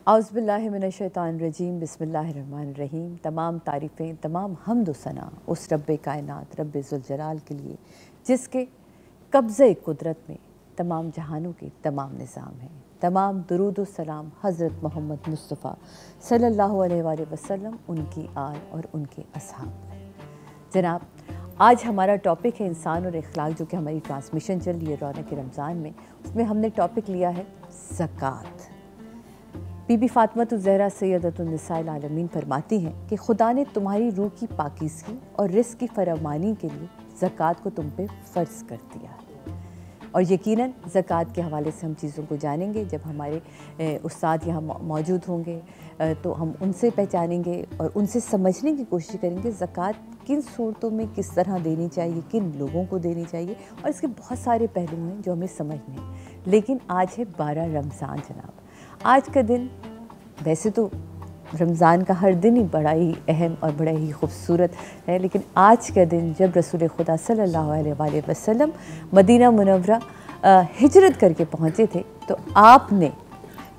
औज़ुबिल्लाहिमिनश्शैतानिर्रजीम बिस्मिल्लाहिर्रहमानिर्रहीम। तमाम तारीफ़ें, तमाम हम्द व सना उस रब्बे कायनात रब्बे ज़ुलजलाल के लिए जिसके कब्ज़े कुदरत में तमाम जहानों के तमाम निज़ाम हैं। तमाम दुरूद व सलाम हज़रत मोहम्मद मुस्तफ़ा सल्लल्लाहु अलैहि वसल्लम, उनकी आल और उनके असहाब। जनाब, आज हमारा टॉपिक है इंसान और अखलाक, जो कि हमारी ट्रांसमिशन चल रही है रौनक रमज़ान में। उसमें हमने टॉपिक लिया है ज़कात। बीबी फ़ातिमा ज़हरा सैयदतुन निसाइल आलमीन फरमाती हैं कि खुदा ने तुम्हारी रूह की पाकीज़गी और रिज़्क़ की फरामानी के लिए ज़कात को तुम पे फ़र्ज़ कर दिया है। और यकीनन ज़कात के हवाले से हम चीज़ों को जानेंगे। जब हमारे उस्ताद यहाँ मौजूद होंगे तो हम उनसे पहचानेंगे और उनसे समझने की कोशिश करेंगे ज़कात किन सूरतों में किस तरह देनी चाहिए, किन लोगों को देनी चाहिए, और इसके बहुत सारे पहलू हैं जो हमें समझने हैं। लेकिन आज है 12 रमज़ान जनाब। आज का दिन, वैसे तो रमज़ान का हर दिन ही बड़ा ही अहम और बड़ा ही खूबसूरत है, लेकिन आज का दिन जब रसूल खुदा सल्लल्लाहु अलैहि वसल्लम मदीना मुनव्वरा हिजरत करके पहुँचे थे, तो आपने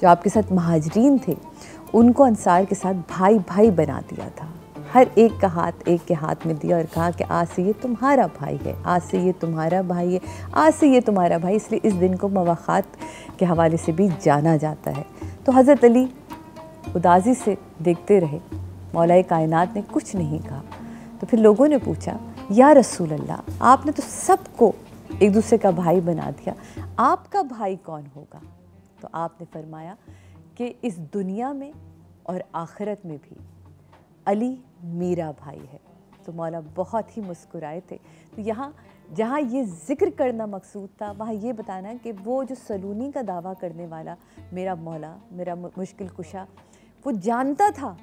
जो आपके साथ महाजरीन थे उनको अंसार के साथ भाई भाई बना दिया था। हर एक का हाथ एक के हाथ में दिया और कहा कि आज से ये तुम्हारा भाई है, आज से ये तुम्हारा भाई है, आज से ये तुम्हारा भाई। इसलिए इस दिन को मवाख़ात के हवाले से भी जाना जाता है। तो हज़रत अली उदासी से देखते रहे, मौलाए कायनात ने कुछ नहीं कहा। तो फिर लोगों ने पूछा, या रसूल अल्लाह, आपने तो सबको एक दूसरे का भाई बना दिया, आपका भाई कौन होगा? तो आपने फरमाया कि इस दुनिया में और आखिरत में भी अली मेरा भाई है। तो मौला बहुत ही मुस्कुराए थे। तो यहाँ जहाँ ये ज़िक्र करना मकसूद था, वहाँ ये बताना कि वो जो सलूनी का दावा करने वाला मेरा मौला, मेरा मुश्किल कुशा, वो जानता था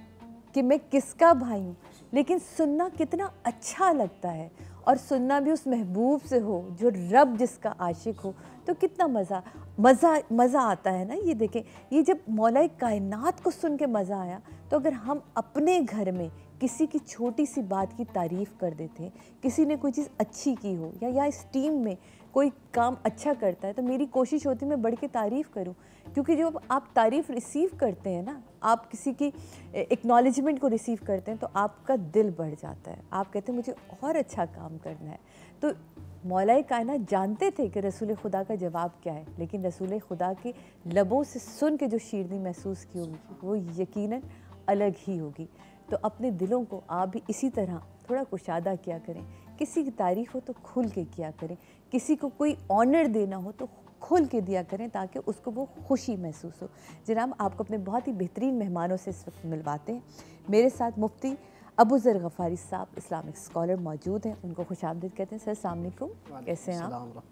कि मैं किसका भाई हूँ। लेकिन सुनना कितना अच्छा लगता है, और सुनना भी उस महबूब से हो जो रब जिसका आशिक हो, तो कितना मज़ा आता है ना। ये देखें, ये जब मौला कायनात को सुन के मज़ा आया, तो अगर हम अपने घर में किसी की छोटी सी बात की तारीफ़ कर देते हैं, किसी ने कोई चीज़ अच्छी की हो, या इस टीम में कोई काम अच्छा करता है, तो मेरी कोशिश होती है मैं बढ़ के तारीफ़ करूं। क्योंकि जब आप तारीफ़ रिसीव करते हैं ना, आप किसी की एक्नॉलेजमेंट को रिसीव करते हैं, तो आपका दिल बढ़ जाता है। आप कहते हैं मुझे और अच्छा काम करना है। तो मौलाए कायनात जानते थे कि रसूल खुदा का जवाब क्या है, लेकिन रसूल खुदा के लबों से सुन के जो शीरनी महसूस की होगी वो यकीनन अलग ही होगी। तो अपने दिलों को आप भी इसी तरह थोड़ा कुशादा किया करें। किसी की तारीफ़ हो तो खुल के किया करें, किसी को कोई ऑनर देना हो तो खुल के दिया करें, ताकि उसको वो खुशी महसूस हो। जनाब, आपको अपने बहुत ही बेहतरीन मेहमानों से इस वक्त मिलवाते हैं। मेरे साथ मुफ्ती अबू ज़र गफ़ारी साहब, इस्लामिक स्कॉलर, मौजूद हैं। उनको खुशामदीद कहते हैं। सर, अस्सलाम वालेकुम, कैसे हैं आप?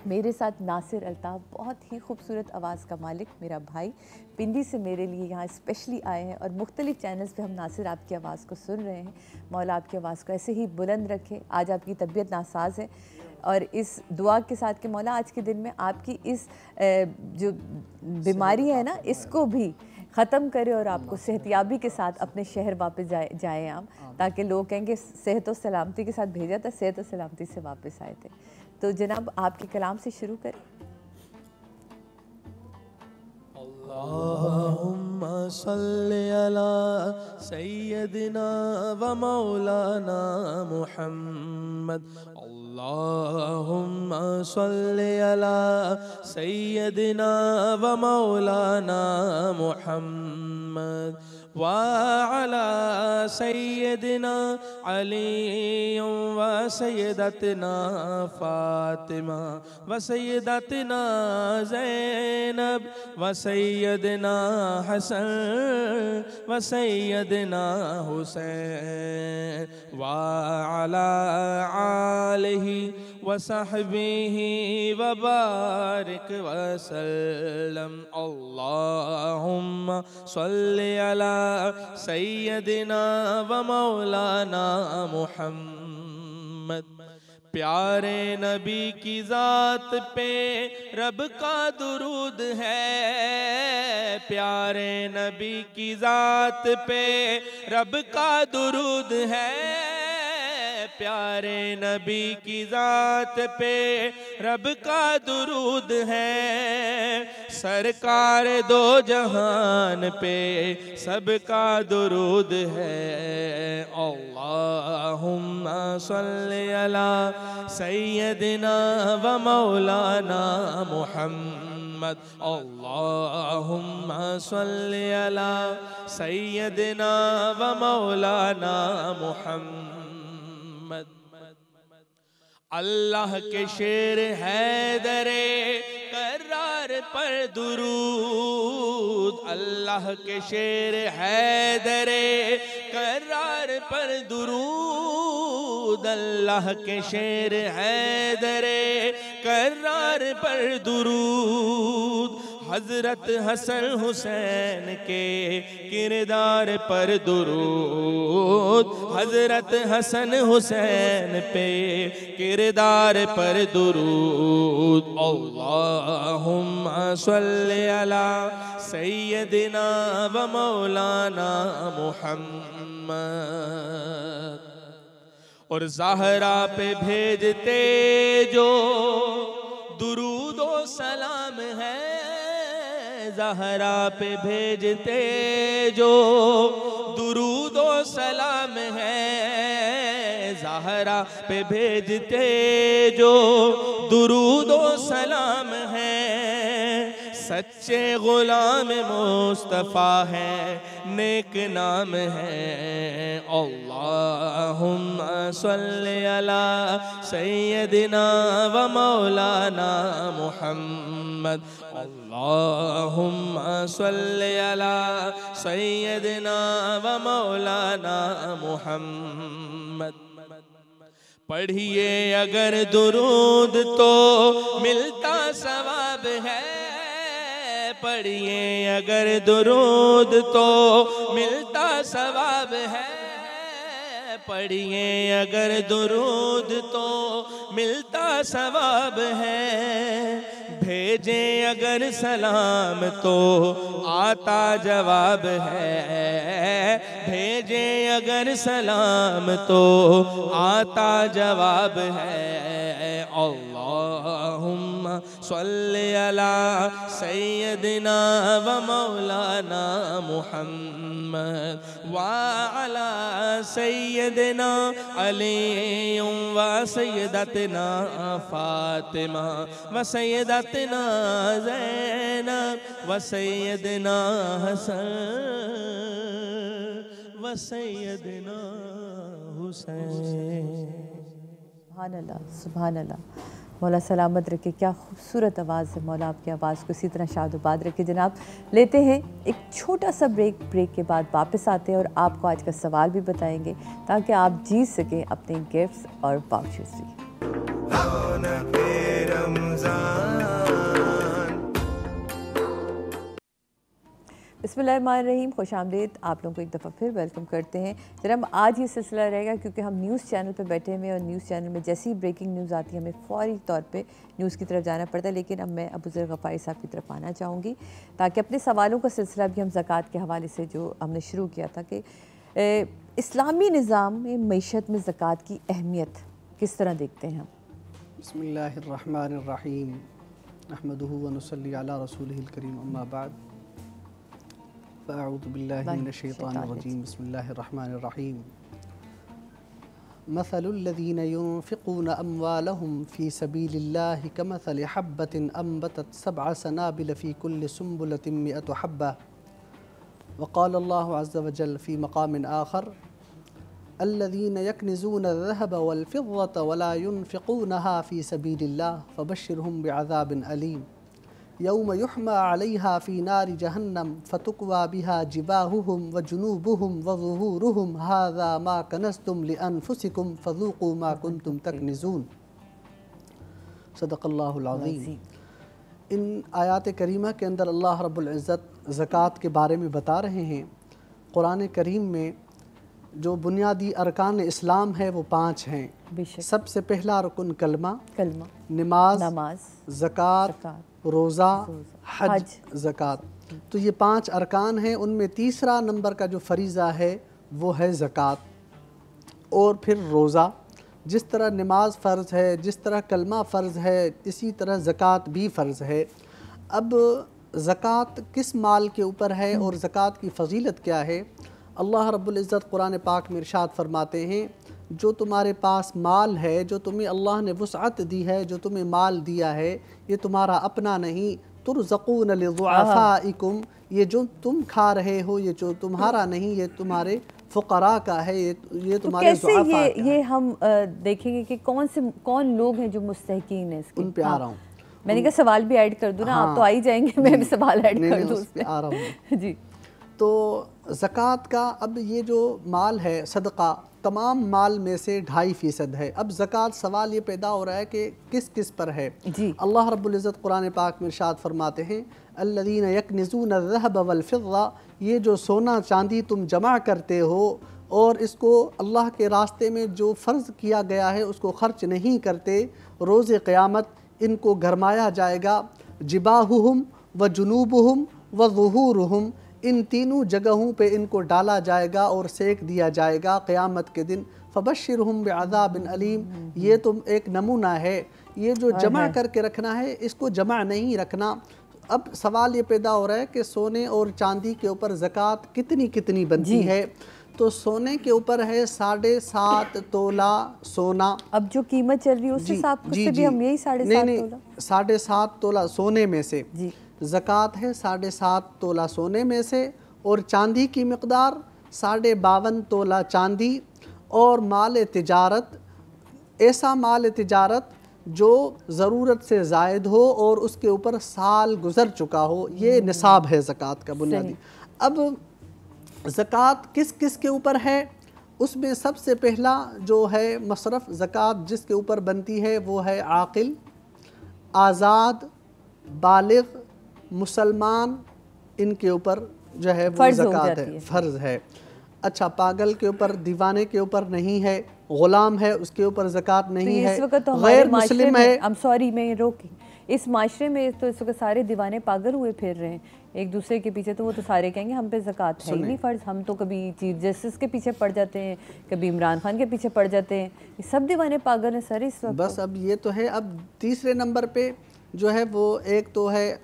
मेरे साथ नासिर अल्ताफ़, बहुत ही खूबसूरत आवाज़ का मालिक, मेरा भाई, पिंडी से मेरे लिए यहाँ स्पेशली आए हैं, और मुख्तलिफ़ चैनल्स पे हम नासिर आपकी आवाज़ को सुन रहे हैं। मौला आपकी आवाज़ को ऐसे ही बुलंद रखे। आज आपकी तबीयत नासाज है, और इस दुआ के साथ कि मौला आज के दिन में आपकी इस जो बीमारी है ना, इसको भी ख़त्म करे और आपको सेहतियाबी के साथ अपने शहर वापस जाएँ आप, ताकि लोग कहेंगे सेहत और सलामती के साथ भेजा था, सेहत और सलामती से वापस आए थे। तो जनाब, आपके कलाम से शुरू करें। अल्लाहुम्मा सल्ली अला सय्यदिना व मौलाना मुहम्मद। अल्लाहुम्मा सल्ली अला सय्यदिना व मौलाना मुहम्मद व अला सय्यदिना अली व सय्यदतना फातिमा व सय्यदतना ज़ैनब व सय्यदना हसन व सय्यदना हुसैन व अला आलिहि व सहबिहि व बारिक व सल्लम। अल्लाहुम्मा सल्ली अला सय्यदिना व मौलाना मुहम्मद। प्यारे नबी की ज़ात पे रब का दुरूद है, प्यारे नबी की ज़ात पे रब का दुरूद है, प्यारे नबी की जात पे रब का दुरूद है। सरकार दो जहान पे सबका दुरूद है। अल्लाहुम्मा सल्ली अला सय्यदिना व मौलाना मुहम्मद। अल्लाहुम्मा सल्ली अला सय्यदिना व मौलाना मुहम्मद। अल्लाह के शेर हैदरे करार पर दुरूद। अल्लाह के शेर हैदरे करार पर दुरूद। अल्लाह के शेर हैदरे करार पर दुरूद। हजरत हसन हुसैन के किरदार पर दुरूद। हजरत हसन हुसैन पे किरदार पर दुरूद। अल्लाहुम्मा सल्ली अला सय्यदिना व मौलाना मुहम्मद। और ज़हरा पे भेजते जो दुरूद ओ सलाम है। ज़हरा पे भेजते जो दुरूद ओ सलाम है। ज़हरा पे भेजते जो दुरूद ओ सलाम है। सच्चे गुलाम मुस्तफ़ा है नेक नाम है। अल्लाहुम्मा सल्ली अला सय्यदिना व मौलाना मुहम्मद। अल्लाहुम्मा सल्ली अला सय्यदिना व मौलाना मुहम्मद। पढ़िए अगर दुरूद तो मिलता सवाब है। पढ़िए अगर दुरूद तो मिलता सवाब है। पढ़िए अगर दुरूद तो मिलता सवाब है। भेजे अगर सलाम तो आता जवाब है। भेजे अगर सलाम तो आता जवाब है। अल्लाहुम्मा सल्ली अला सय्यदिना व मौलाना मुहम्मद व अला सय्यदिना अली व सय्यदतना फातिमा व सय्यदतना ज़ैनब व सय्यदना हसन व सय्यदना हुसैन। सुभान अल्लाह, सुभान अल्लाह। मौला सलामत रखे। क्या खूबसूरत आवाज़ है। मौला आपकी आवाज़ को इसी तरह शादोबाद रखे। जनाब लेते हैं एक छोटा सा ब्रेक के बाद वापस आते हैं और आपको आज का सवाल भी बताएंगे ताकि आप जीत सकें अपने गिफ्ट्स और वाउचर्स भी। बिस्मिल्लाहिर्रहमानिर्रहीम। खुशामदीद। आप लोगों को एक दफ़ा फिर वेलकम करते हैं। जनाब आज ये सिलसिला रहेगा क्योंकि हम न्यूज़ चैनल पे बैठे हुए हैं और न्यूज़ चैनल में जैसी ब्रेकिंग न्यूज़ आती है हमें फ़ौरी तौर पे न्यूज़ की तरफ जाना पड़ता है। लेकिन अब मैं अबू ज़र गफ़ारी साहब की तरफ आना चाहूँगी ताकि अपने सवालों का सिलसिला भी हम ज़कात के हवाले से जो हमने शुरू किया था कि इस्लामी निज़ाम में मईशत में ज़कात की अहमियत किस तरह देखते हैं हम। बिस्मिल्लाहिर्रहमानिर्रहीम नहमदुहु व नुसल्ली अला रसूलिहिल करीम अम्मा बाद फ़अऊज़ु बिल्लाहि मिनश्शैतानिर्रजीम बिस्मिल्लाहिर्रहमानिर्रहीम। मसलुल्लज़ीना युनफ़िक़ूना अम्वालहुम फ़ी सबीलिल्लाहि कमसलि हब्बतिन अम्बतत सबअ सनाबिल फ़ी कुल्लि सुम्बुलतिन मिअतु हब्बा व क़ाला अल्लाहु अज़्ज़ व जल्ल फ़ी मक़ामिन आख़र अल्लज़ीना यक्निज़ूना अज़्ज़हब वल फ़िद्दत वला युनफ़िक़ूनहा फ़ी सबीलिल्लाह फ़बश्शिरहुम बिअज़ाबिन अलीम यौम युहमा अलैहा फ़ी नारि जहन्नम फ़तुक्वा बिहा जिबाहुहुम व जुनूबुहुम व ज़ुहूरुहुम हाज़ा मा कनज़्तुम लिअन्फ़ुसिकुम फ़ज़ूक़ू मा कुन्तुम तकनिज़ून। सदक़ल्लाहुल अज़ीम। इन आयात करीमा के अंदर अल्लाह रब्बुल इज़्ज़त ज़कात के बारे में बता रहे हैं। कुरान करीम में जो बुनियादी अरकान इस्लाम है वो 5 हैं। सबसे पहला रुकन कलमा, नमाज, ज़कात, रोज़ा, हज, ज़कात। तो ये 5 अरकान हैं। उनमें तीसरा नंबर का जो फ़रीज़ा है वो है ज़कात। और फिर रोज़ा, जिस तरह नमाज फ़र्ज़ है, जिस तरह कलमा फ़र्ज़ है, इसी तरह ज़कात भी फ़र्ज़ है। अब ज़कात किस माल के ऊपर है और ज़कात की फ़जीलत क्या है? अल्लाह रब्बुल इज़्ज़त कुरान पाक में इरशाद फरमाते हैं, जो तुम्हारे पास माल है, जो तुम्हें अल्लाह ने वुसअत दी है, जो तुम्हें माल दिया है, ये तुम्हारा अपना नहीं, तुरज़क़ून लिज़ुअफ़ाइकुम, ये जो तुम खा रहे हो, ये जो तुम्हारा नहीं, ये तुम्हारे फ़ुक़रा का है, ये तुम्हारे ज़ुअफ़ा का है। ये हम देखेंगे कि कौन लोग हैं जो मुस्तहिकीन हैं इसके? उन पे आ रहा हूँ। मैंने कहा सवाल भी ऐड कर दूँ ना, आप तो आ ही जाएंगे, मैं भी सवाल ऐड कर दूँ उस पे आ रहा हूँ। जी। तो ज़कात का अब ये जो माल है सदका, तमाम माल में से 2.5% है। अब ज़कात सवाल ये पैदा हो रहा है कि किस किस पर है। जी। अल्लाह रब्बुल इज़्ज़त कुरान पाक में इरशाद फरमाते हैं, अल्लज़ीना यकनिज़ून अज़्ज़हब वल फ़िज़्ज़ा, ये जो सोना चांदी तुम जमा करते हो और इसको अल्लाह के रास्ते में जो फ़र्ज़ किया गया है उसको ख़र्च नहीं करते, रोज़े क़यामत इनको गरमाया जाएगा। जिबाहुहुम व जुनूबुहुम व ज़ुहूरुहुम, इन तीनों जगहों पे इनको डाला जाएगा और सेक दिया जाएगा क़यामत के दिन। फ़बश्शिरहुम बिअज़ाबिन अलीम, ये तो एक नमूना है। ये जो जमा करके रखना है, इसको जमा नहीं रखना। अब सवाल ये पैदा हो रहा है कि सोने और चांदी के ऊपर ज़कात कितनी कितनी बनती है? तो सोने के ऊपर है 7.5 तोला सोना। अब जो कीमत चल रही है उस हिसाब से भी हम यही 7.5 तोला, 7.5 तोला सोने में से जी ज़कात है 7.5 तोला सोने में से, और चांदी की मिक़दार 52.5 तोला चांदी। और माल तिजारत, ऐसा माल तिजारत जो ज़रूरत से ज़ायद हो और उसके ऊपर साल गुज़र चुका हो, ये निसाब है ज़कात का बुनियादी। अब ज़कात किस किस के ऊपर है? उसमें सबसे पहला जो है मसरफ़ ज़कात जिसके ऊपर बनती है वो है आक़िल, आज़ाद, बालिग़, मुसलमान, इनके ऊपर जो है वो ज़कात है, फ़र्ज़ है। अच्छा, पागल के ऊपर, दीवाने के ऊपर नहीं है, ग़ुलाम है उसके ऊपर ज़कात नहीं है, गैर मुस्लिम है। इस माशरे में तो इस वक्त सारे दीवाने पागल हुए फिर रहे हैं एक दूसरे के पीछे, तो वो तो सारे कहेंगे हम पे ज़कात है ही नहीं फ़र्ज़। हम तो कभी चीफ जस्टिस के पीछे पड़ जाते हैं, कभी इमरान खान के पीछे पड़ जाते हैं, ये सब दीवाने पागल हैं सर इस वक्त। बस अब ये तो है। अब तीसरे नंबर पे जो है वो एक तो है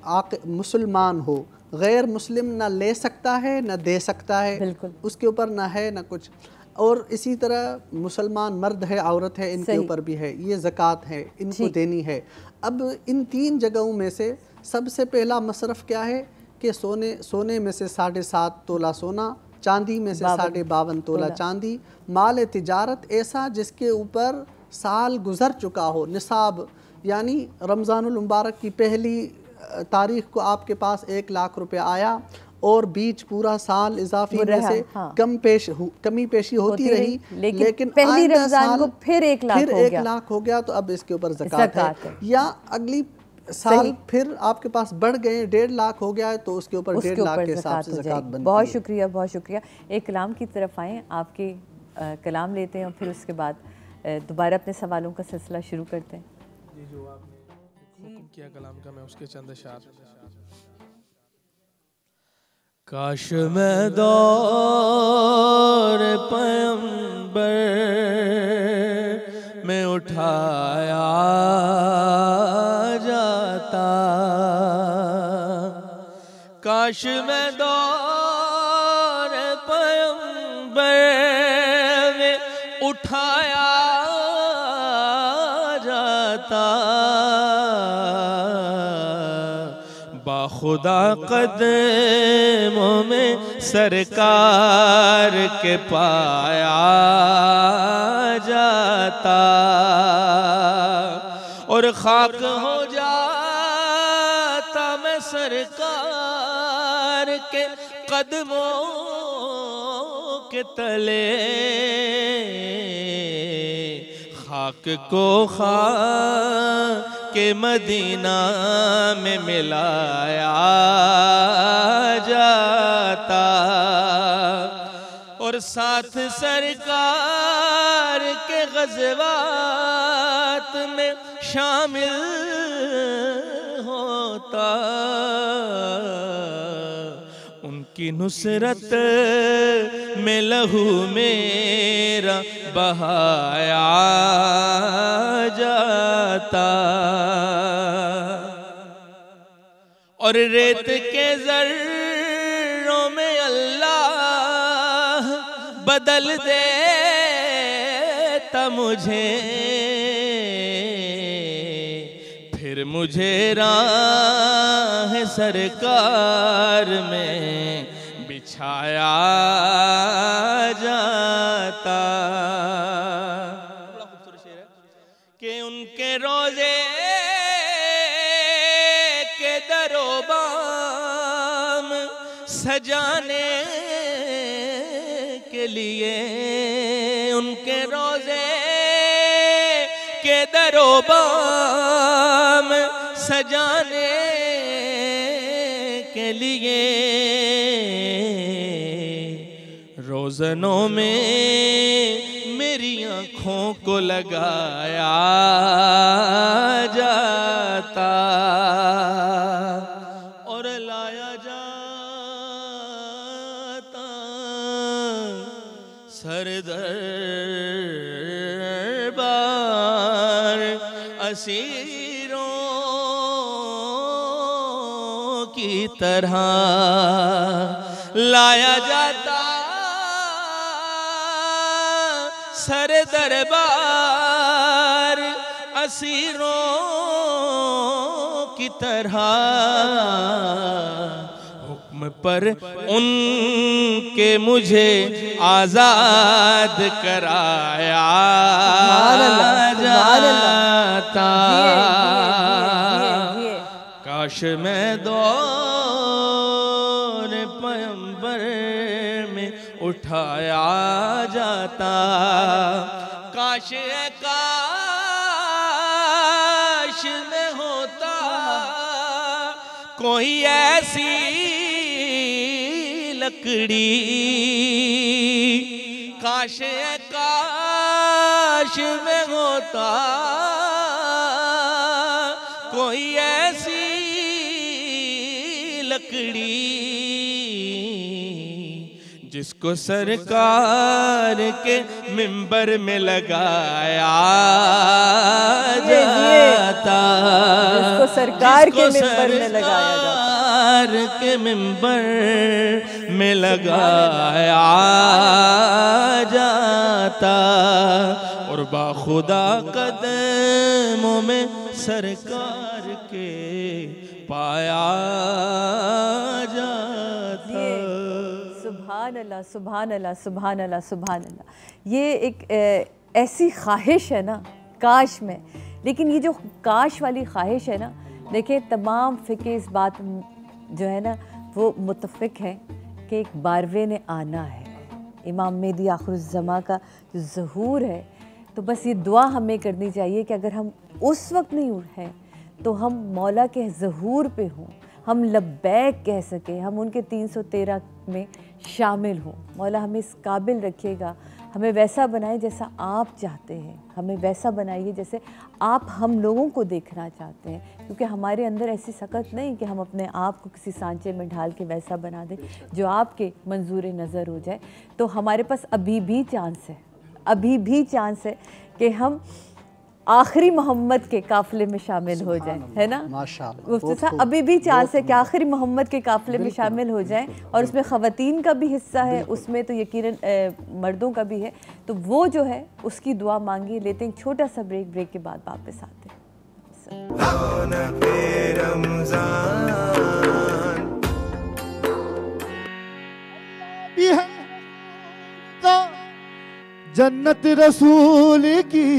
मुसलमान हो, गैर मुस्लिम ना ले सकता है ना दे सकता है, बिल्कुल उसके ऊपर ना है ना कुछ। और इसी तरह मुसलमान मर्द है, औरत है, इनके ऊपर भी है, ये ज़कात है, इनको देनी है। अब इन 3 जगहों में से सबसे पहला मसरफ़ क्या है कि सोने में से 7.5 तोला सोना, चांदी में से 52.5 तोला चांदी, माल तिजारत ऐसा जिसके ऊपर साल गुज़र चुका हो, निसाब यानी रमज़ानुल मुबारक की पहली तारीख़ को आपके पास 1 लाख रुपये आया और बीच पूरा साल इजाफी में से कमी पेशी होती रही, लेकिन पहली रमज़ान को फिर 1 लाख हो गया, तो अब इसके ऊपर ज़कात है। या अगली साल फिर आपके पास बढ़ गए 1.5 लाख हो गया है, तो उसके ऊपर 1.5 लाख के हिसाब से ज़कात बनती है। बहुत शुक्रिया, बहुत शुक्रिया। एक कलाम की तरफ आएँ, आपके कलाम लेते हैं और फिर उसके बाद दोबारा अपने सवालों का सिलसिला शुरू करते हैं। जी, जो आपने हुक्म किया कलाम का, मैं उसके चंद अशार। काश मैं दौर पैगंबर में उठाया जाता, काश मैं दौर पैगंबर में उठाया जाता, बाखुदा कदमों में सरकार के पाया जाता, और खाक हो जाता मैं सरकार के कदमों के तले, खाक को खाक के मदीना में मिलाया जाता, और साथ सरकार के ग़ज़वात में शामिल होता, उनकी नुसरत में लहू मेरा बहाया जाता, और रेत के ज़र्रों में अल्लाह बदल देता मुझे, फिर मुझे राह सरकार में बिछाया जाता। बड़ा खूबसूरत शेर है कि उनके रोजे के दरोबाम सजाने के लिए, उनके रोजे के दरोबाम सजाने के लिए रोज़नों में मेरी आँखों को लगाया जाता, और लाया जाता सरदरबार असीरों की तरह, लाया जाता सरदरबार असीरों की तरह, हुक्म पर उनके मुझे आजाद कराया जाता। काश मैं दौर पैगंबर में उठाया जाता, काश काश में होता कोई ऐसी लकड़ी, काश काश में होता कोई ऐसी लकड़ी जिसको सरकार के मिंबर में लगाया जाता, जिसको सरकार के मिंबर में लगाया जाता, के मिंबर में लगाया जाता, और बाखुदा कदमों में सरकार के पाया जाता। सुभान अल्लाह, सुभान अल्लाह, सुभान अल्लाह, सुभान अल्लाह। ये एक ऐसी ख्वाहिश है ना काश में, लेकिन ये जो काश वाली ख्वाहिश है ना, देखिए तमाम फ़िक़े इस बात जो है ना वो मुत्तफ़िक़ है कि एक बारवे ने आना है, इमाम मेहदी आखिरुज़्ज़मा का जो ज़हूर है। तो बस ये दुआ हमें करनी चाहिए कि अगर हम उस वक्त नहीं उठे तो हम मौला के ज़हूर पे हों, हम लब्बैक कह सकें, हम उनके 313 में शामिल हों। मौला हमें इस काबिल रखिएगा, हमें वैसा बनाए जैसा आप चाहते हैं, हमें वैसा बनाइए जैसे आप हम लोगों को देखना चाहते हैं, क्योंकि हमारे अंदर ऐसी सकत नहीं कि हम अपने आप को किसी सांचे में ढाल के वैसा बना दें जो आपके मंजूर नज़र हो जाए। तो हमारे पास अभी भी चांस है, अभी भी चांस है कि हम आखिरी मोहम्मद के काफ़िले में शामिल हो जाएं, है ना माशाअल्लाह। मुफ्ती साहब, अभी भी चांस है कि आखिरी मोहम्मद के काफ़िले में शामिल हो जाएं, और उसमें ख़वातीन का भी हिस्सा है, उसमें तो यकीनन मर्दों का भी है। तो वो जो है उसकी दुआ मांगी। लेते हैं एक छोटा सा ब्रेक, ब्रेक के बाद वापस आते हैं। जन्नत रसूल की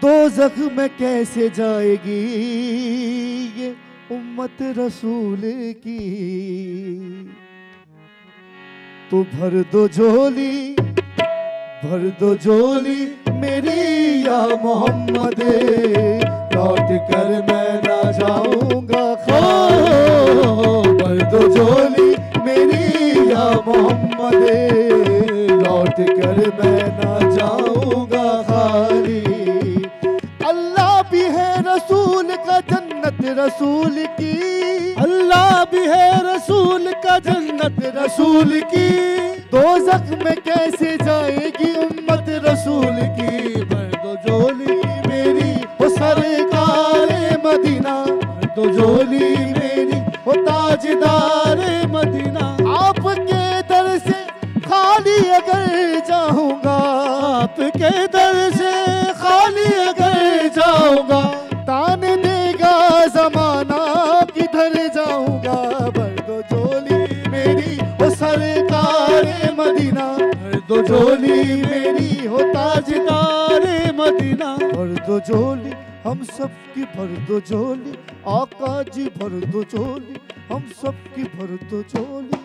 दोज़ख में कैसे जाएगी ये उम्मत रसूल की। तो भर दो झोली मेरी या मोहम्मद, लौट कर मैं ना जाऊंगा भर दो झोली मेरी या मोहम्मद, लौट कर मैं ना जाऊंगा खाली। अल्लाह भी है रसूल का जन्नत रसूल की, अल्लाह भी है रसूल का या जन्नत रसूल की, दोज़ख में कैसे जाएगी उम्मत रसूल की। भर दो झोली मेरी वो सरकारे मदीना, भर दो झोली मेरी वो ताजदारे मदीना। आपके दर से खाली अगर जाऊंगा, आपके दर से खाली अगर जाऊंगा, ताने देगा जमाना किधर जाऊंगा। भर दो झोली मेरी वो सरकारे मदीना, भर दो झोली मेरी हो ताजदारे मदीना। भर दो झोली हम सबकी, भर दो झोली आका जी, भर दो झोली हम सबकी, भर दो झोली।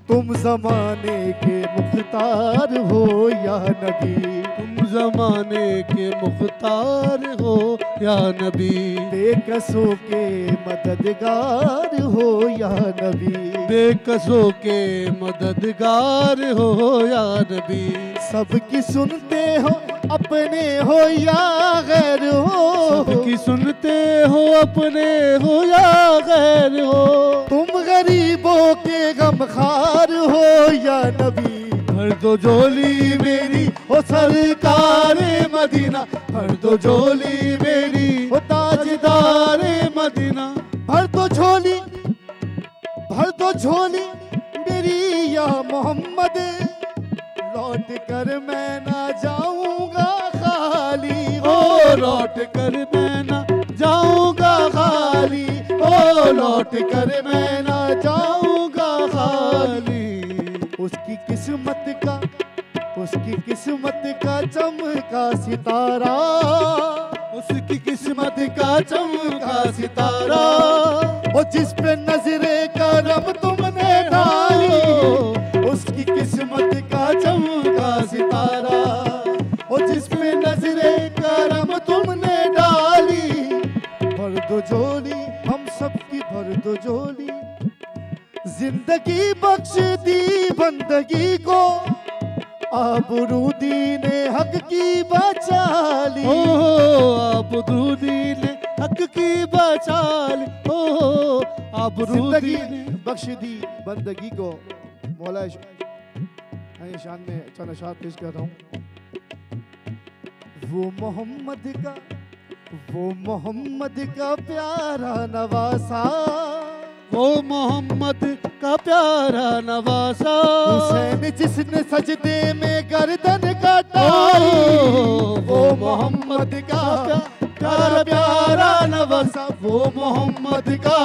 तुम जमाने के मुख्तार हो या नबी, तुम जमाने के मुख्तार हो या नबी। बेकसों के मददगार हो या नबी, बेकसों के मददगार हो या नबी। सबकी सुनते हो अपने हो या गैर हो, सबकी सुनते हो अपने हो या गैर हो। तुम गरीबों के गमखार हो या नबी। भर दो झोली मेरी हो सरकारे मदीना, भर दो झोली मेरी हो ताजदारे मदीना। भर दो झोली, भर दो झोली मेरी या मोहम्मद, लौट कर मैं ना जाऊंगा खाली। ओ लौट कर मैं ना जाऊंगा खाली, ओ लौट कर मैं ना जाऊंगा खाली। उसकी किस्मत का, उसकी किस्मत का चमका सितारा, उसकी किस्मत का चमका सितारा। वो जिस पे नजरे करम तुमने डाली, उसकी किस्मत का चमका सितारा। वो जिस पे नजरे करम तुमने डाली। भर दो झोली हम सबकी, भर दो झोली। जिंदगी बख्श दी बंदगी को, आबरूदी ने हक की बचा ली। आबरूदी ने हक की बचा ली। आबरूदी ने बख्श दी बंदगी को। मौला शान में चंद अशआर पेश कर रहा हूँ। वो मोहम्मद का, वो मोहम्मद का प्यारा नवासा, वो मोहम्मद का प्यारा नवासा। हुसैन जिसने सजदे में गर्दन काटाई, वो मोहम्मद का प्यारा प्यारा नवासा। वो मोहम्मद का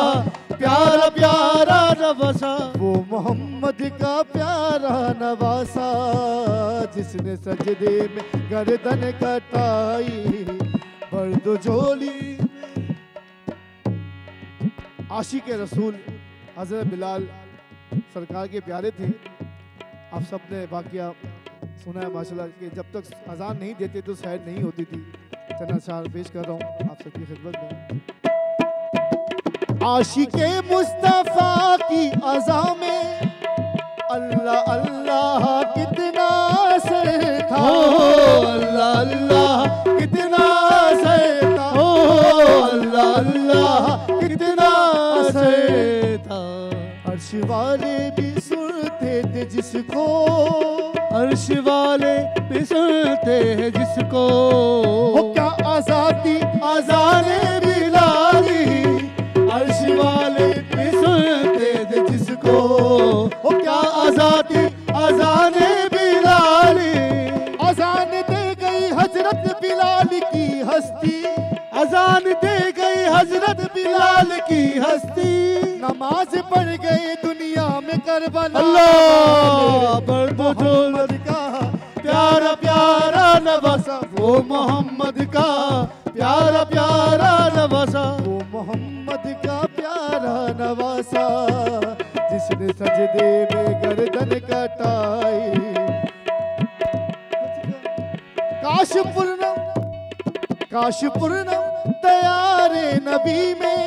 प्यारा प्यारा नवासा, वो मोहम्मद का प्यारा नवासा। जिसने सजदे में गर्दन कटाई। भर दो झोली आशिक रसूल हज़रत बिलाल सरकार के प्यारे थे। आप सब ने वाक़या सुना है माशाल्लाह कि जब तक अजान नहीं देते तो सैर नहीं होती थी। चंद अशआर पेश कर रहा हूँ आप सबकी खिदमत में। आशिके मुस्तफ़ा की अज़ा में अल्लाह अल्लाह कितना असर था। अल्लाह अल्लाह कितना असर था। अल्लाह अल्लाह कितना असर था। अर्श वाले भी सुनते थे जिसको, अर्श वाले भी सुनते हैं जिसको। वो क्या आजादी आजाने बिलाली, अर्श वाले भी सुनते थे जिसको। वो क्या आजादी आजाने बिलाली। अजान दे गई हजरत बिलाल की हस्ती, अजान दे गई हजरत बिलाल की हस्ती। नमाज पढ़ गए दुनिया में करबला। अल्लाह पर मोहम्मद का प्यारा प्यारा नवासा। वो मोहम्मद का प्यारा प्यारा नवासा। वो मोहम्मद का प्यारा नवासा। जिसने सजदे में गर्दन कटाई। काश पूर्णम, काश पूर्णम तैयारे नबी में।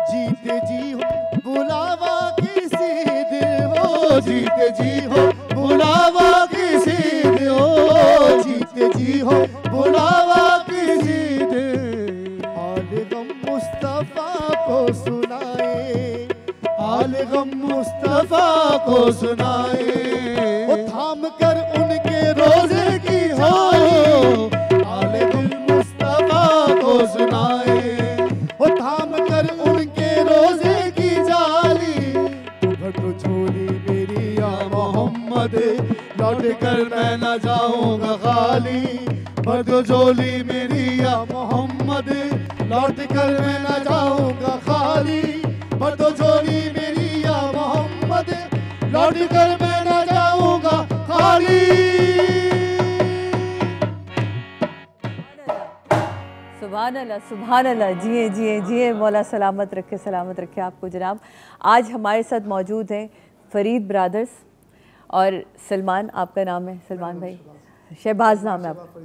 जीते जी हो बुलावा किसी दिन हो। जीते जी हो बुलावा किसी दिन हो। जीते जी हो बुलावा किसी दिन। हाल गम मुस्तफा को सुनाए, हाल गम को सुनाए, वो थाम कर उनके रोजे की हाई आले दिल मुस्तफा को सुनाए, वो थाम कर उनके रोजे की जाली, भर तो झोली मेरी या मोहम्मद, लौट कर मैं न जाऊंगा खाली, भर दो झोली मेरी या मोहम्मद, लौट कर मैं न जाऊंगा खाली, भर दो झोली मेरी या मोहम्मद, लौट कर मैं न जाऊंगा खाली। सुभान अल्लाह, सुभान अल्लाह। जिए जिए जिए, मौला सलामत रखे आपको जनाब। आज हमारे साथ मौजूद हैं फरीद ब्रदर्स और सलमान, आपका नाम है सलमान भाई, शहबाज नाम है आपका।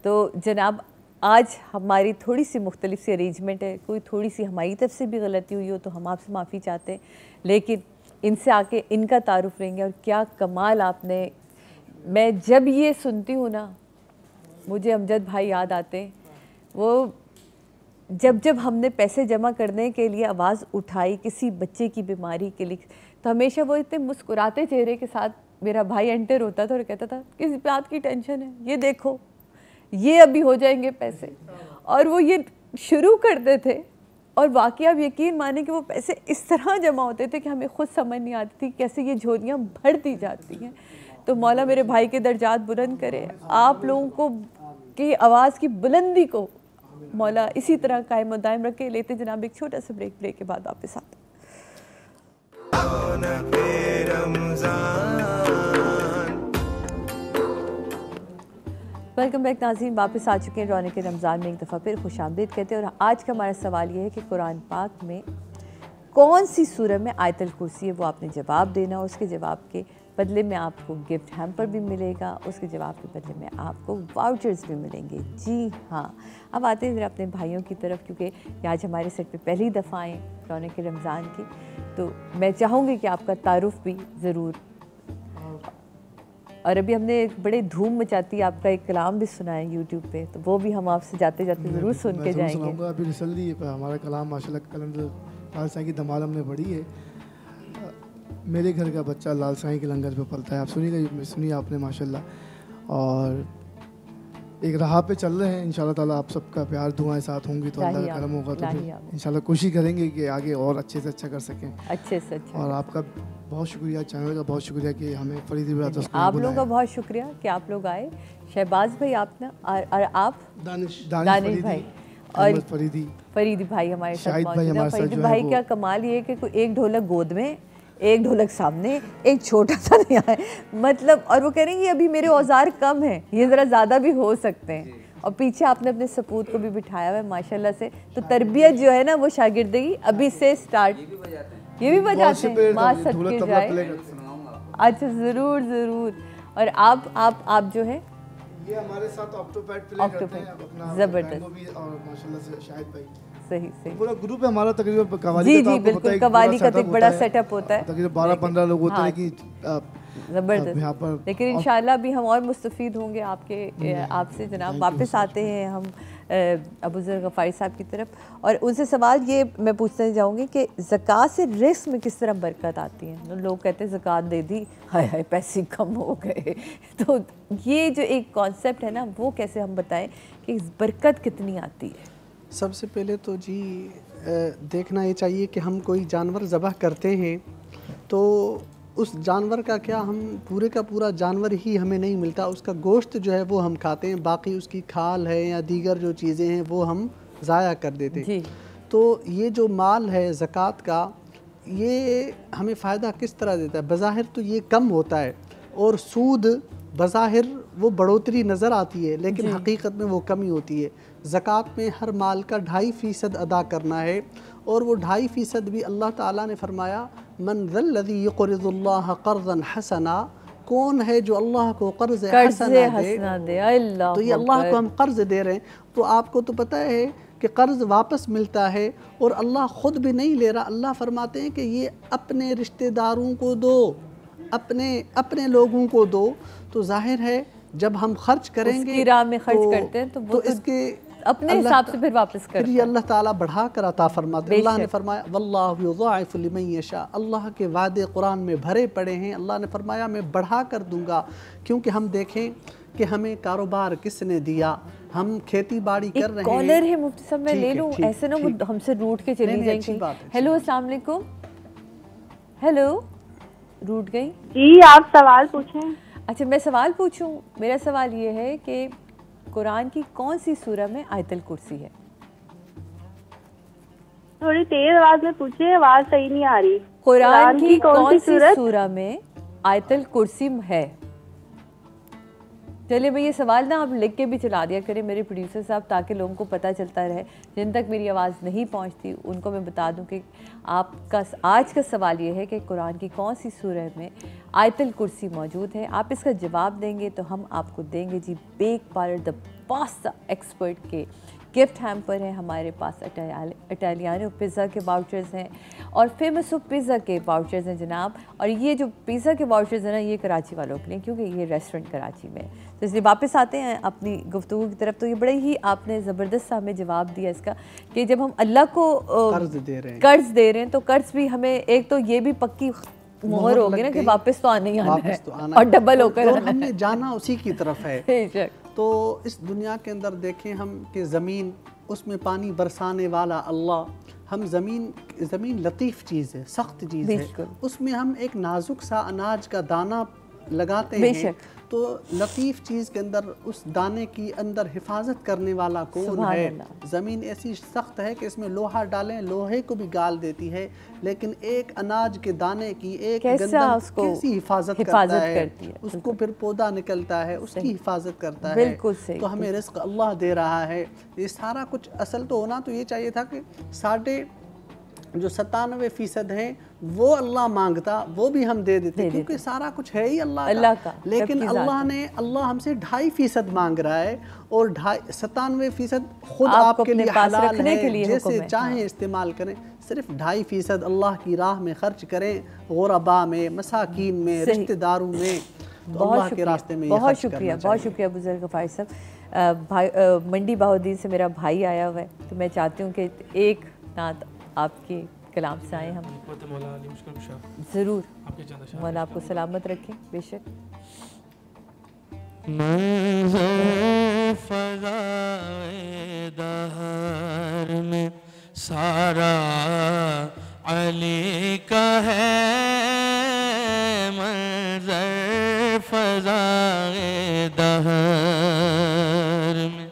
तो जनाब आज हमारी थोड़ी सी मुख्तलिफ सी अरेंजमेंट है, कोई थोड़ी सी हमारी तरफ से भी गलती हुई हो तो हम आपसे माफ़ी चाहते हैं, लेकिन इनसे आके इनका तारुफ लेंगे। और क्या कमाल आपने, मैं जब ये सुनती हूँ ना मुझे अमजद भाई याद आते हैं। वो जब हमने पैसे जमा करने के लिए आवाज़ उठाई किसी बच्चे की बीमारी के लिए, तो हमेशा वो इतने मुस्कुराते चेहरे के साथ मेरा भाई एंटर होता था और कहता था किस बात की टेंशन है, ये देखो ये अभी हो जाएंगे पैसे। और वो ये शुरू करते थे और वाकई आप यकीन माने कि वो पैसे इस तरह जमा होते थे कि हमें खुद समझ नहीं आती थी कैसे ये झोलियाँ भर दी जाती हैं। तो मौला मेरे भाई के दर्जात बुलंद करे, आप लोगों को की आवाज़ की बुलंदी को मौला इसी तरह कायम दायम रखे। लेते जनाब एक छोटा सा ब्रेक के बाद वापस आते। वेलकम बैक नाज़रीन, वापस आ चुके हैं रौनक रमज़ान में एक दफ़ा फिर खुशामदीद कहते हैं। और आज का हमारा सवाल ये है कि कुरान पाक में कौन सी सूरह में आयतुल कुर्सी है, वो आपने जवाब देना। उसके जवाब के बदले में आपको गिफ्ट हैम्पर भी मिलेगा, उसके जवाब के बदले में आपको वाउचर्स भी मिलेंगे। जी हाँ, अब आते हैं अपने भाइयों की तरफ, क्योंकि आज हमारे सेट पे पहली दफ़ा आए रौनक रमज़ान की, तो मैं चाहूँगी कि आपका तारुफ भी ज़रूर। और अभी हमने बड़े धूम मचाती आपका एक कलाम भी सुना है यूट्यूब पे, तो वो भी हम आपसे जाते जाते ज़रूर सुन के जाएंगे। अभी रिसेंटली हमारा कलाम माशाल्लाह कलंदर लाल साईं की धमाल हमने पढ़ी है। मेरे घर का बच्चा लाल साईं के लंगर पे पलता है, आप सुनिए आपने माशाल्लाह। और एक राह पे चल रहे हैं इंशाल्लाह ताला, आप सबका प्यार दुआएं साथ होंगी तो अल्लाह का करम होगा, तो इंशाल्लाह कोशिश करेंगे कि आगे और अच्छे से अच्छा कर सकें, अच्छे से अच्छा। और आपका बहुत शुक्रिया, चैनल का बहुत शुक्रिया कि हमें फरीदी ब्रदर्स को आप लोगों का बहुत शुक्रिया कि आप लोग आए। शहबाज भाई आपने और आप दानिश भाई और फरीदी भाई हमारे साथ मौजूद है। फरीदी भाई क्या कमाल ये है कि एक ढोलक गोद में, एक ढोलक सामने, एक छोटा सा नहीं है मतलब। और वो कह रहे हैं ये अभी मेरे औजार कम हैं, ये ज़रा ज़्यादा भी हो सकते हैं। और पीछे आपने अपने सपूत को भी बिठाया हुआ है माशाल्लाह से। तो तरबियत जो है ना वो शागिर्दगी अभी से स्टार्ट, ये भी बजाते हैं, माँ सदके जाए। अच्छा ज़रूर। और आप जो है ये हमारे साथ ऑक्टोपैड प्ले करते हैं अपना, ज़बरदस्त। और माशाल्लाह से शाहिद भाई सही पूरा ग्रुप है हमारा तकरीबन कवाली जी बिल्कुल, कवाली का एक बड़ा सेटअप होता है, तकरीबन 12-15 लोग होते हैं कि ज़बरदस्त। लेकिन इंशाल्लाह भी हम और मुस्तफ़ीद होंगे आपसे जनाब। वापस आते हैं हम अबू ज़र गफ़ारी साहब की तरफ, और उनसे सवाल ये मैं पूछते जाऊँगी कि ज़कात से रिस्क में किस तरह बरकत आती है। लोग कहते हैं ज़कात दे दी, हाय पैसे कम हो गए। तो ये जो एक कॉन्सेप्ट है ना, वो कैसे हम बताएं कि बरकत कितनी आती है। सबसे पहले तो जी देखना ये चाहिए कि हम कोई जानवर ज़बह करते हैं तो उस जानवर का क्या हम पूरे का पूरा जानवर ही हमें नहीं मिलता, उसका गोश्त जो है वो हम खाते हैं, बाकी उसकी खाल है या दीगर जो चीज़ें हैं वो हम ज़ाया कर देते हैं। तो ये जो माल है ज़कात का, ये हमें फ़ायदा किस तरह देता है? बज़ाहिर तो ये कम होता है और सूद बज़ाहिर वो बढ़ोतरी नज़र आती है, लेकिन हकीकत में वो कमी होती है। ज़कात में हर माल का 2.5% अदा करना है, और वो 2.5% भी अल्लाह ताला ने फरमाया मन ज़ल्लज़ी युक़रिज़ुल्लाह क़र्ज़न हसना, कौन है जो अल्लाह को कर्ज़ हसना दे। अल्लाह, तो ये अल्लाह को हम कर्ज़ दे रहे हैं, तो आपको तो पता है कि कर्ज़ वापस मिलता है और अल्लाह ख़ुद भी नहीं ले रहा। अल्लाह फरमाते हैं कि ये अपने रिश्तेदारों को दो, अपने लोगों को दो। तो जाहिर है जब हम खर्च करेंगे राह में खर्च करते हैं तो इसके अपने हिसाब से फिर वापस फिर करता ये है। अल्लाह ताला बढ़ा कर अता फरमाते। अल्लाह ने बेशक। फरमाया वल्लाहु युज़ाइफ़ु लिमन यशा, अल्लाह के वादे कुरान में भरे पड़े हैं। अल्लाह ने फरमाया मैं बढ़ा कर दूंगा, क्योंकि हम देखें कि हमें कारोबार किसने दिया, हम खेती बाड़ी कर एक रहे कॉलर हैं। है मुफ्ती साहब, मैं ठीक ले है, लूं, ठीक, ऐसे ना वो ठीक। हमसे रूठ के चली नहीं, अच्छी जाएंगी। बात है, अच्छी हेलो बात। अस्सलाम वालेकुम। हेलो, रूठ गई। जी आप सवाल पूछें। अच्छा मैं सवाल पूछूं? मेरा सवाल ये है कि कुरान की कौन सी सूरह में आयतल कुर्सी है? थोड़ी तेज आवाज में पूछिए, आवाज सही नहीं आ रही। कुरान की कौन सी सूरत? सूरह में आयतल कुर्सी है? चलिए भाई ये सवाल ना आप लिख के भी चला दिया करें मेरे प्रोड्यूसर साहब, ताकि लोगों को पता चलता रहे। जिन तक मेरी आवाज़ नहीं पहुंचती उनको मैं बता दूं कि आपका आज का सवाल ये है कि कुरान की कौन सी सूरह में आयतल कुर्सी मौजूद है। आप इसका जवाब देंगे तो हम आपको देंगे जी bake parlour the pasta expert के गिफ्ट हैम्पर है हमारे पास। इटालियानो पिज़्ज़ा के वाउचर्स हैं और फेमस पिज़्ज़ा के वाउचर्स हैं जनाब। और ये जो पिज़्ज़ा के वाउचर्स हैं ना, ये कराची वालों के लिए, क्योंकि ये रेस्टोरेंट कराची में है। तो इसलिए वापस आते हैं अपनी गुफ्तगू की तरफ। तो ये बड़े ही आपने ज़बरदस्त सा हमें जवाब दिया इसका कि जब हम अल्लाह को कर्ज दे रहे हैं तो कर्ज भी हमें एक तो ये भी पक्की मोहर होगी ना कि वापस तो आना ही आना है वापस तो आना और डबल होकर और आना हमने जाना उसी की तरफ है। है। तो इस दुनिया के अंदर देखें हम कि ज़मीन, उसमें पानी बरसाने वाला अल्लाह, हम ज़मीन लतीफ़ चीज़ है, सख्त चीज़ है, उसमें हम एक नाजुक सा अनाज का दाना लगाते हैं। तो लतीफ़ चीज़ के अंदर उस दाने की अंदर हिफाजत करने वाला कौन है? ज़मीन ऐसी सख्त है कि इसमें लोहा डालें लोहे को भी गाल देती है, लेकिन एक अनाज के दाने की एक गंदम कैसी हिफाजत करता है, उसको फिर पौधा निकलता है, उसकी हिफाजत करता है। तो हमें रिज़्क़ अल्लाह दे रहा है। ये सारा कुछ असल तो होना तो ये चाहिए था कि 97% है वो अल्लाह मांगता, वो भी हम दे देते, क्योंकि सारा कुछ है ही अल्लाह का। लेकिन अल्लाह हमसे 2.5% मांग रहा है और 97% खुद आपके लिए हलाल है, जैसे चाहें इस्तेमाल करें। सिर्फ 2.5% अल्लाह की राह में खर्च करें, गुरबा में, मसाकीन में, रिश्तेदारों में, तो अल्लाह के रास्ते में। बहुत शुक्रिया बुजुर्ग गफ़ार साहब। भाई मंडी बहाउद्दीन से मेरा भाई आया हुआ है, तो मैं चाहती हूँ कि एक नात आपके कलाम से आए हम। ज़रूर, मौला आपको सलामत रखें। बेशक। मंज़र फ़ज़ाए दहर में सारा अली का है, मंज़र फ़ज़ाए दहर में,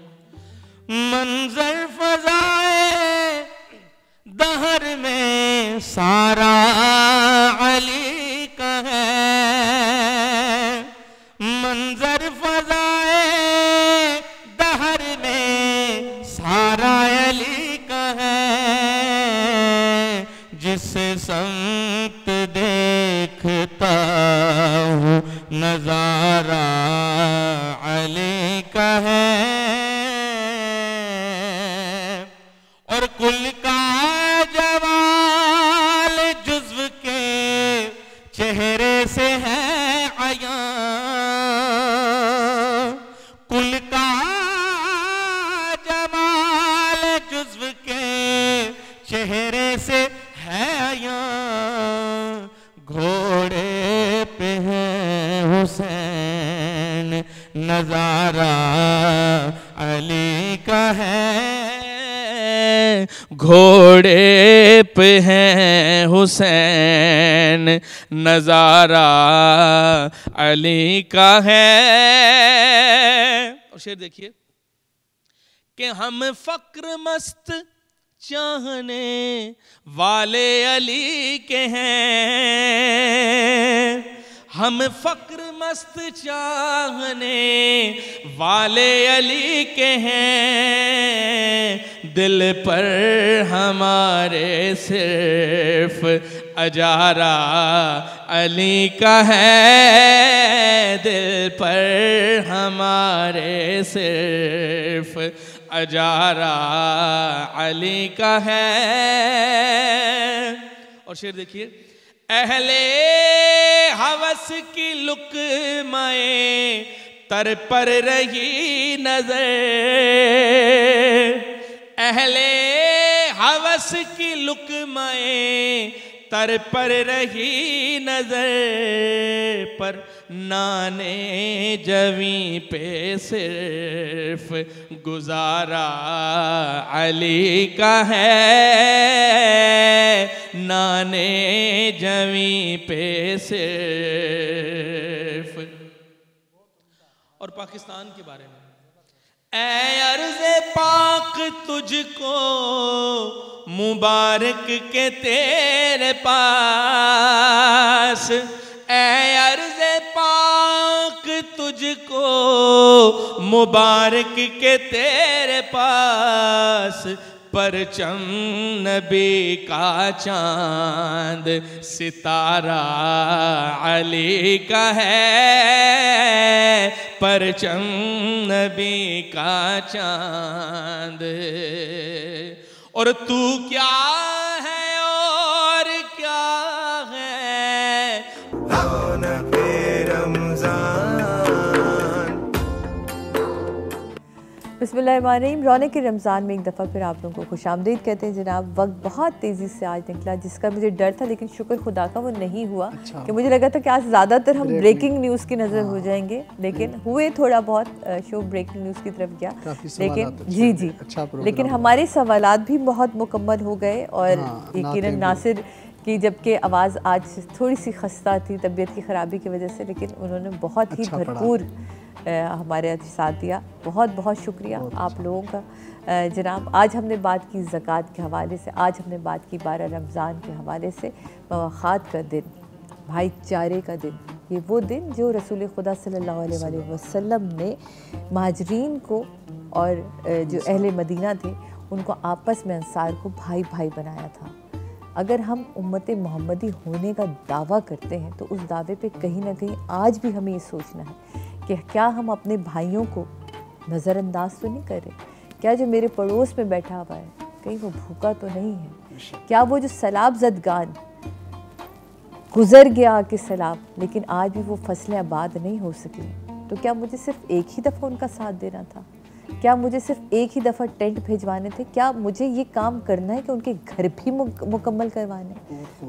मंज़र फ़ज़ाए दहर में सारा अली का है, मंजर फ़ज़ाए दहर में सारा अली का है, जिसे संत देखता हूँ नज़ारा अली का है, और कुल का चेहरे से है आया, कुल का जमाल जुज़्व के चेहरे से है आया, घोड़े पे है हुसैन नज़ारा अली का है, घोड़े पे हैं हुसैन नज़ारा अली का है। और शेर देखिए कि हम फ़क्र मस्त चाहने वाले अली के हैं, हम फ़क्र मस्त चाहने वाले अली के हैं, दिल पर हमारे सिर्फ अजारा अली का है, दिल पर हमारे सिर्फ अजारा अली का है। और शेर देखिए, अहले हवस की लुकमाए तर पर रही नजर, अहले हवस की लुकमाए तर पर रही नजर, पर नाने जवी पे सिर्फ गुजारा अली का है, नाने जवी पे सिर्फ। और पाकिस्तान के बारे में, ऐ अर्ज़े पाक तुझको मुबारक के तेरे पास, ऐ अर्ज़े पाक तुझको मुबारक के तेरे पास, परचम नबी का चांद सितारा अली का है, परचम नबी का चांद। और तू क्या है और क्या है, रौनक़े रमज़ान। बिस्मिल्लाहिर्रहमानिर्रहीम। रौनक़ रमज़ान में एक दफ़ा फिर आप लोगों को खुशामदीद कहते हैं जनाब। वक्त बहुत तेज़ी से आज निकला, जिसका मुझे डर था, लेकिन शुक्र खुदा का वो नहीं हुआ। अच्छा। कि मुझे लगा था कि आज ज़्यादातर हम ब्रेकिंग न्यूज़ की नज़र हो जाएंगे, लेकिन हुए थोड़ा बहुत शो ब्रेकिंग न्यूज़ की तरफ गया, लेकिन जी जी अच्छा, लेकिन हमारे सवालात भी बहुत मुकम्मल हो गए। और यकीनन नासिर की जबकि आवाज़ आज थोड़ी सी खस्ता थी तबीयत की ख़राबी की वजह से, लेकिन उन्होंने बहुत ही भरपूर हमारे साथ दिया। बहुत बहुत शुक्रिया आप लोगों का जनाब। आज हमने बात की ज़कात के हवाले से, आज हमने बात की 12 रमज़ान के हवाले से। मवाख़ात का दिन, भाईचारे का दिन, ये वो दिन जो रसूल खुदा सल्लल्लाहु अलैहि वसल्लम ने महाजरीन को और जो अहले मदीना थे उनको आपस में अंसार को भाई भाई बनाया था। अगर हम उम्मत मोहम्मदी होने का दावा करते हैं तो उस दावे पे कहीं ना कहीं आज भी हमें ये सोचना है कि क्या हम अपने भाइयों को नज़रअंदाज तो नहीं कर रहे? क्या जो मेरे पड़ोस में बैठा हुआ है कहीं वो भूखा तो नहीं है? क्या वो जो सैलाब ज़दगान गुज़र गया कि सैलाब, लेकिन आज भी वो फसलें आबाद नहीं हो सकी, तो क्या मुझे सिर्फ एक ही दफ़ा उनका साथ देना था? क्या मुझे सिर्फ एक ही दफ़ा टेंट भिजवाने थे? क्या मुझे ये काम करना है कि उनके घर भी मुकम्मल करवाने?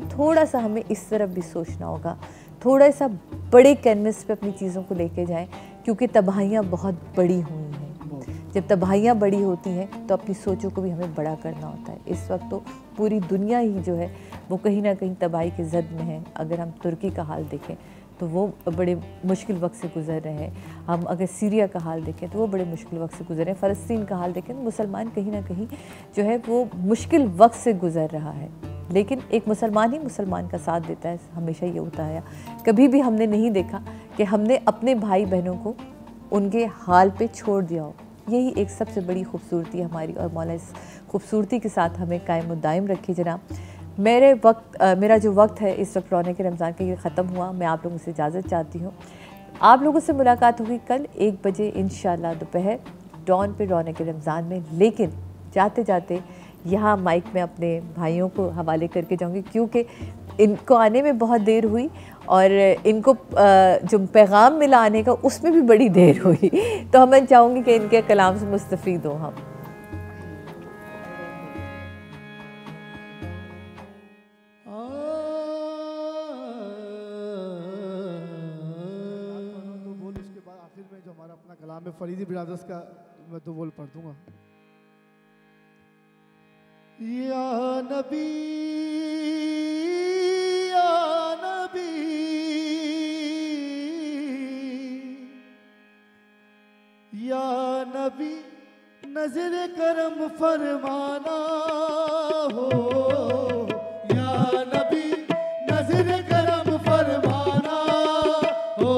थोड़ा सा हमें इस तरफ भी सोचना होगा, थोड़ा सा बड़े कैनवस पे अपनी चीज़ों को लेके जाएं, क्योंकि तबाहियाँ बहुत बड़ी हुई हैं। जब तबाहियाँ बड़ी होती हैं तो अपनी सोचों को भी हमें बड़ा करना होता है। इस वक्त तो पूरी दुनिया ही जो है वो कहीं ना कहीं तबाही के जद में है। अगर हम तुर्की का हाल देखें तो वो बड़े मुश्किल वक्त से गुज़र रहे हैं। हम अगर सीरिया का हाल देखें तो वो बड़े मुश्किल वक्त से गुज़र रहे हैं। फ़लस्तीन का हाल देखें तो मुसलमान कहीं ना कहीं जो है वो मुश्किल वक्त से गुज़र रहा है, लेकिन एक मुसलमान ही मुसलमान का साथ देता है। हमेशा ये होता है, कभी भी हमने नहीं देखा कि हमने अपने भाई बहनों को उनके हाल पे छोड़ दिया हो। यही एक सबसे बड़ी खूबसूरती हमारी, और मौला इस खूबसूरती के साथ हमें कायम दायम रखे जनाब। मेरा जो वक्त है इस वक्त रौनक़ रमज़ान का ये ख़त्म हुआ। मैं आप लोगों से इजाज़त चाहती हूँ। आप लोगों से मुलाकात होगी कल 1 बजे इंशाअल्लाह दोपहर डॉन पे रौनक़ रमज़ान में। लेकिन जाते जाते यहाँ माइक में अपने भाइयों को हवाले करके जाऊँगी, क्योंकि इनको आने में बहुत देर हुई और इनको जो पैगाम मिला आने का उसमें भी बड़ी देर हुई। तो मैं चाहूँगी कि इनके कलाम से मुस्तफ़ीद हो हम। जो हमारा अपना कलाम है फरीदी ब्रदर्स का, मैं तो बोल पढ़ दूंगा। या नबी या नबी या नबी नजर करम फरमाना हो, या नबी नजर करम फरमाना हो,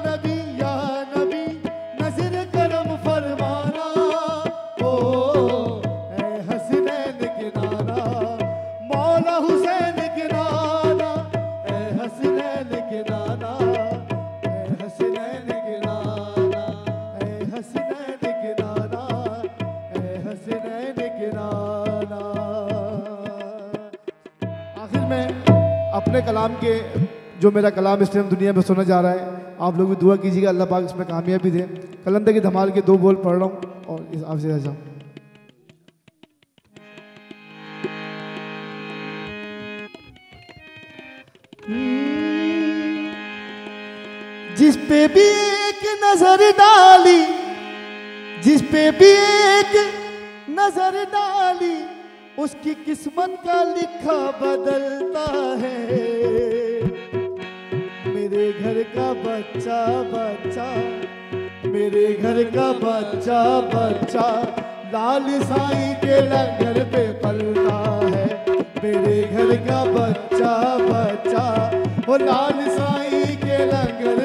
नबी या नबी नजर करम फरमाना ओ ए हसनैन गिनाना मौला हुसैन गिनाना ए हसनैन गिनाना ए हसनैन गिनाना ए हसनैन गिनाना ए हसनैन गिनाना। आखिर में अपने कलाम के जो मेरा कलाम इस टाइम दुनिया में सुना जा रहा है, आप लोग भी दुआ कीजिएगा अल्लाह पाक इसमें कामयाबी दे। कलंदर की धमाल के 2 बोल पढ़ रहा हूँ और इस आपसे रह जाऊँ। जिस पे भी एक नजर डाली, जिस पे भी एक नजर डाली, उसकी किस्मत का लिखा बदलता है। मेरे घर का बच्चा बच्चा, मेरे घर का बच्चा बच्चा लाल साईं के लंगर पे पलता है। मेरे घर का बच्चा बच्चा वो लाल साईं के लंगर